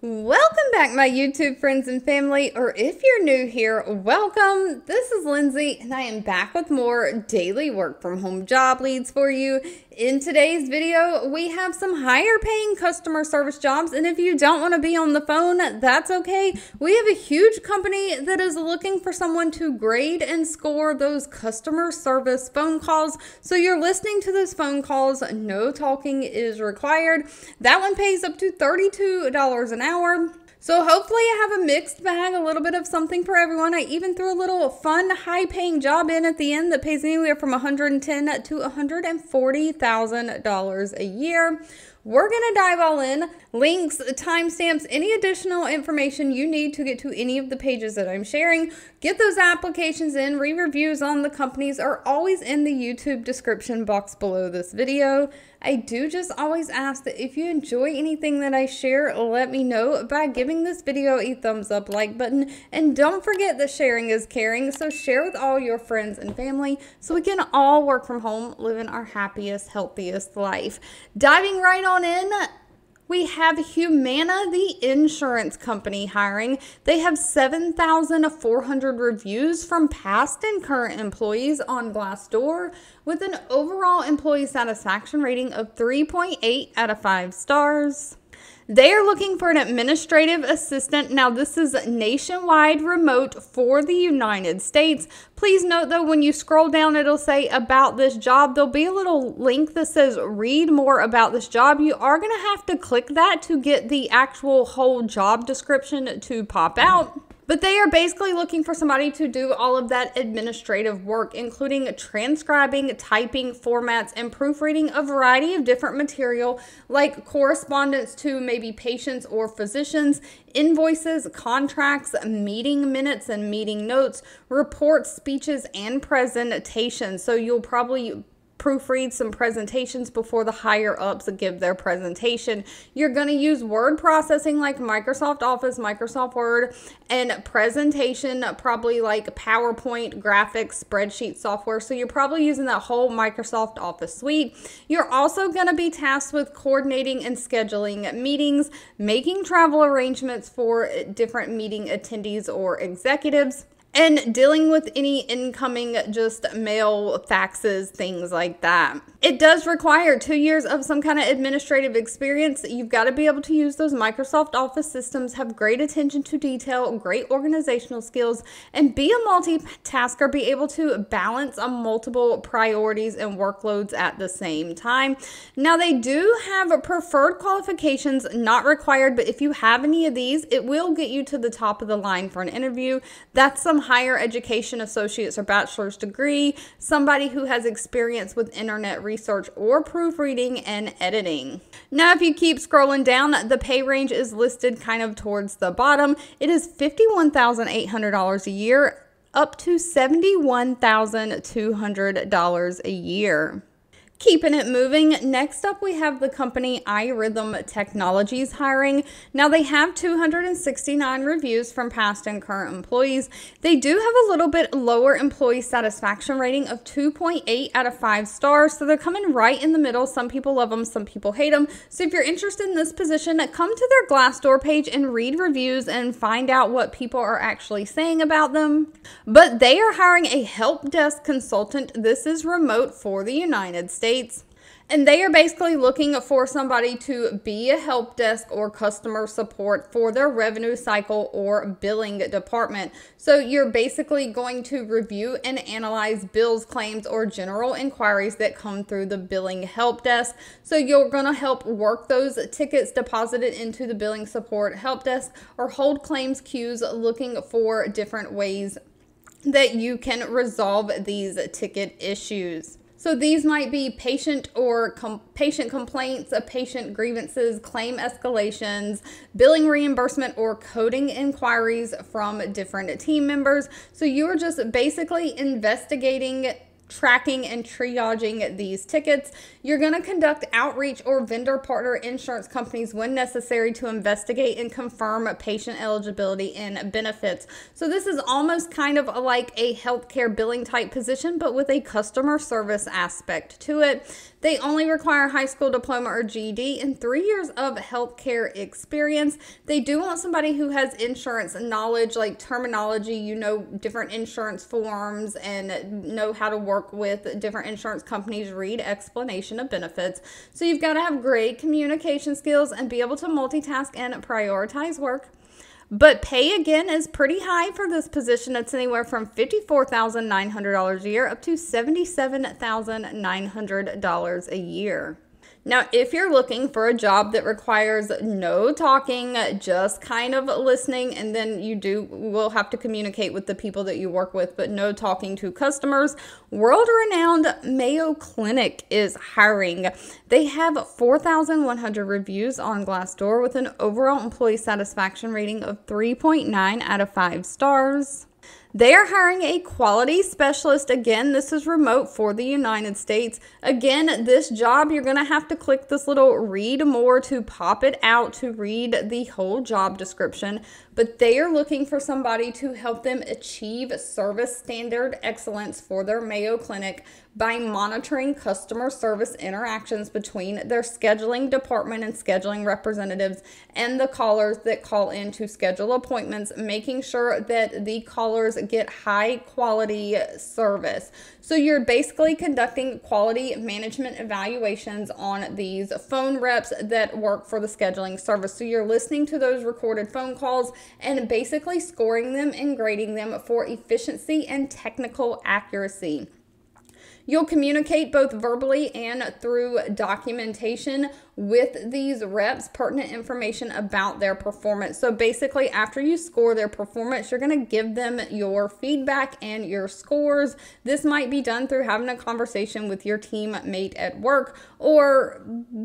Welcome back, my YouTube friends and family, or if you're new here, welcome. This is Lindsay, and I am back with more daily work from home job leads for you. In today's video, we have some higher paying customer service jobs, and if you don't want to be on the phone, that's okay. We have a huge company that is looking for someone to grade and score those customer service phone calls. So you're listening to those phone calls, no talking is required. That one pays up to $32 an hour. So hopefully I have a mixed bag, a little bit of something for everyone. I even threw a little fun, high-paying job in at the end that pays anywhere from $110,000 to $140,000 a year. We're going to dive all in. Links, timestamps, any additional information you need to get to any of the pages that I'm sharing. Get those applications in. Re-reviews on the companies are always in the YouTube description box below this video. I do just always ask that if you enjoy anything that I share, let me know by giving this video a thumbs up like button. And don't forget that sharing is caring, so share with all your friends and family so we can all work from home, living our happiest, healthiest life. Diving right on in, we have Humana, the insurance company, hiring. They have 7,400 reviews from past and current employees on Glassdoor with an overall employee satisfaction rating of 3.8 out of 5 stars. They are looking for an administrative assistant. Now, this is nationwide remote for the United States. Please note, though, when you scroll down, it'll say about this job. There'll be a little link that says read more about this job. You are going to have to click that to get the actual whole job description to pop out. But they are basically looking for somebody to do all of that administrative work, including transcribing, typing, formats, and proofreading a variety of different material like correspondence to maybe patients or physicians, invoices, contracts, meeting minutes and meeting notes, reports, speeches, and presentations. So you'll probably proofread some presentations before the higher ups give their presentation. You're going to use word processing like Microsoft Office, Microsoft Word, and presentation probably like PowerPoint, graphics, spreadsheet software. So you're probably using that whole Microsoft Office suite. You're also going to be tasked with coordinating and scheduling meetings, making travel arrangements for different meeting attendees or executives, and dealing with any incoming just mail, faxes, things like that. It does require 2 years of some kind of administrative experience. You've got to be able to use those Microsoft Office systems, have great attention to detail, great organizational skills, and be a multitasker, be able to balance on multiple priorities and workloads at the same time. Now, they do have preferred qualifications, not required, but if you have any of these, it will get you to the top of the line for an interview. That's some higher education, associate's or bachelor's degree, somebody who has experience with internet research or proofreading and editing. Now, if you keep scrolling down, the pay range is listed kind of towards the bottom. It is $51,800 a year up to $71,200 a year. Keeping it moving, next up we have the company iRhythm Technologies hiring. Now, they have 269 reviews from past and current employees. They do have a little bit lower employee satisfaction rating of 2.8 out of 5 stars, so they're coming right in the middle. Some people love them, some people hate them. So if you're interested in this position, come to their Glassdoor page and read reviews and find out what people are actually saying about them. But they are hiring a help desk consultant. This is remote for the United States. And they are basically looking for somebody to be a help desk or customer support for their revenue cycle or billing department. So you're basically going to review and analyze bills, claims, or general inquiries that come through the billing help desk. So you're going to help work those tickets deposited into the billing support help desk or hold claims queues, looking for different ways that you can resolve these ticket issues. So these might be patient or patient complaints, patient grievances, claim escalations, billing reimbursement, or coding inquiries from different team members. So you're just basically investigating tracking and triaging these tickets. You're going to conduct outreach or vendor partner insurance companies when necessary to investigate and confirm patient eligibility and benefits. So this is almost kind of like a healthcare billing type position, but with a customer service aspect to it. They only require high school diploma or GED and 3 years of healthcare experience. They do want somebody who has insurance knowledge, like terminology, you know, different insurance forms and know how to work with different insurance companies, read explanation of benefits. So you've got to have great communication skills and be able to multitask and prioritize work. But pay, again, is pretty high for this position. It's anywhere from $54,900 a year up to $77,900 a year. Now, if you're looking for a job that requires no talking, just kind of listening, and then you will have to communicate with the people that you work with, but no talking to customers, world-renowned Mayo Clinic is hiring. They have 4,100 reviews on Glassdoor with an overall employee satisfaction rating of 3.9 out of 5 stars. They are hiring a quality specialist. Again, this is remote for the United States. Again, this job, you're going to have to click this little read more to pop it out to read the whole job description. But they are looking for somebody to help them achieve service standard excellence for their Mayo Clinic by monitoring customer service interactions between their scheduling department and scheduling representatives and the callers that call in to schedule appointments, making sure that the callers get high quality service. So you're basically conducting quality management evaluations on these phone reps that work for the scheduling service. So you're listening to those recorded phone calls and basically scoring them and grading them for efficiency and technical accuracy. You'll communicate both verbally and through documentation with these reps, pertinent information about their performance. So basically, after you score their performance, you're going to give them your feedback and your scores. This might be done through having a conversation with your teammate at work, or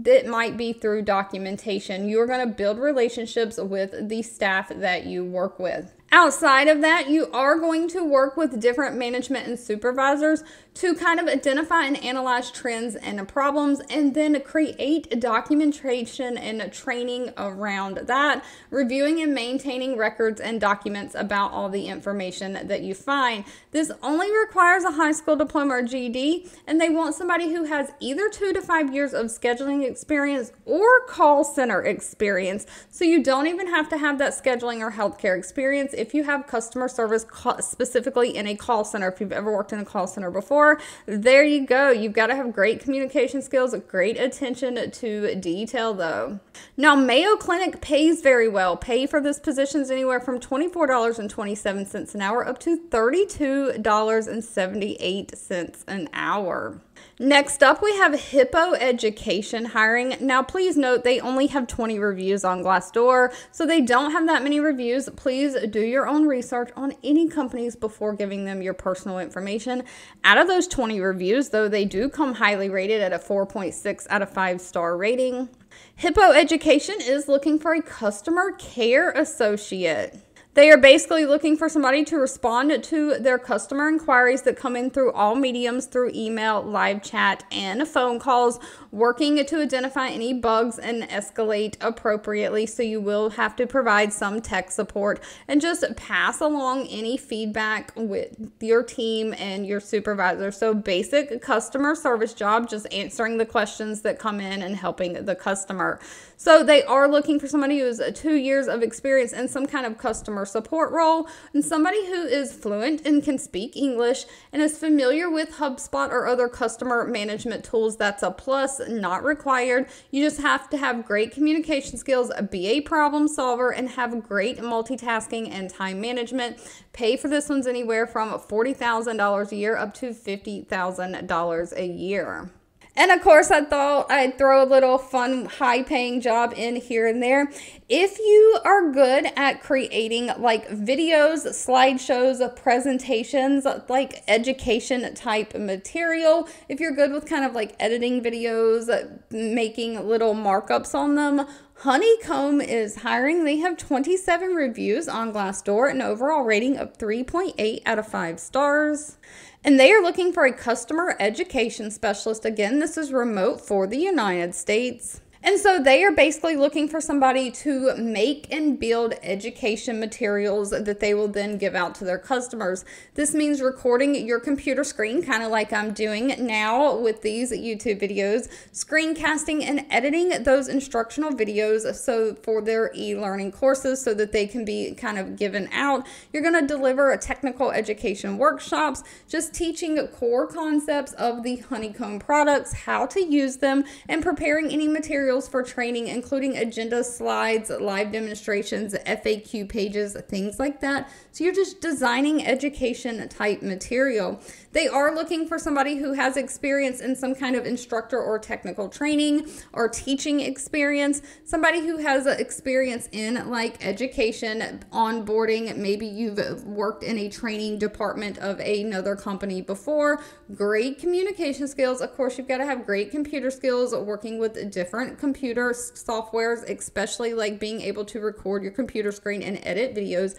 it might be through documentation. You're going to build relationships with the staff that you work with. Outside of that, you are going to work with different management and supervisors to kind of identify and analyze trends and problems, and then create documentation and training around that, reviewing and maintaining records and documents about all the information that you find. This only requires a high school diploma or GED, and they want somebody who has either 2 to 5 years of scheduling experience or call center experience. So you don't even have to have that scheduling or healthcare experience. If you have customer service specifically in a call center, if you've ever worked in a call center before, there you go. You've got to have great communication skills, great attention to detail though. Now, Mayo Clinic pays very well. Pay for this position is anywhere from $24.27 an hour up to $32.78 an hour. Next up, we have Hippo Education hiring. Now, please note they only have 20 reviews on Glassdoor, so they don't have that many reviews. Please do your own research on any companies before giving them your personal information. Out of those 20 reviews, though, they do come highly rated at a 4.6 out of 5 star rating. Hippo Education is looking for a customer care associate. They are basically looking for somebody to respond to their customer inquiries that come in through all mediums, through email, live chat, and phone calls, working to identify any bugs and escalate appropriately. So you will have to provide some tech support and just pass along any feedback with your team and your supervisor. So basic customer service job, just answering the questions that come in and helping the customer. So they are looking for somebody who has 2 years of experience in some kind of customer support role, and somebody who is fluent and can speak English and is familiar with HubSpot or other customer management tools. That's a plus, not required. You just have to have great communication skills, be a problem solver, and have great multitasking and time management. Pay for this one's anywhere from $40,000 a year up to $50,000 a year. And of course, I thought I'd throw a little fun, high-paying job in here and there. If you are good at creating like videos, slideshows, presentations, like education type material, if you're good with kind of like editing videos, making little markups on them, HoneyComb is hiring. They have 27 reviews on Glassdoor, an overall rating of 3.8 out of 5 stars. And they are looking for a customer education specialist. Again, this is remote for the United States. And so they are basically looking for somebody to make and build education materials that they will then give out to their customers. This means recording your computer screen, kind of like I'm doing now with these YouTube videos, screencasting and editing those instructional videos so for their e-learning courses so that they can be kind of given out. You're going to deliver technical education workshops, just teaching core concepts of the HoneyComb products, how to use them, and preparing any materials for training, including agenda slides, live demonstrations, FAQ pages, things like that. So you're just designing education type material. They are looking for somebody who has experience in some kind of instructor or technical training or teaching experience, somebody who has experience in like education, onboarding. Maybe you've worked in a training department of another company before. Great communication skills. Of course, you've got to have great computer skills, working with different computer softwares, especially like being able to record your computer screen and edit videos.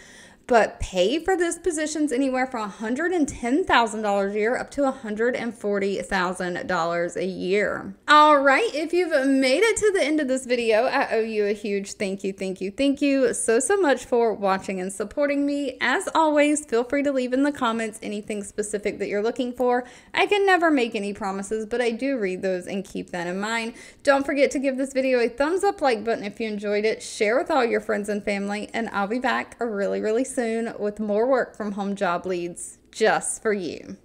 But pay for this position's anywhere from $110,000 a year up to $140,000 a year. All right, if you've made it to the end of this video, I owe you a huge thank you so much for watching and supporting me. As always, feel free to leave in the comments anything specific that you're looking for. I can never make any promises, but I do read those and keep that in mind. Don't forget to give this video a thumbs up like button if you enjoyed it. Share with all your friends and family, and I'll be back really soon with more work from home job leads just for you.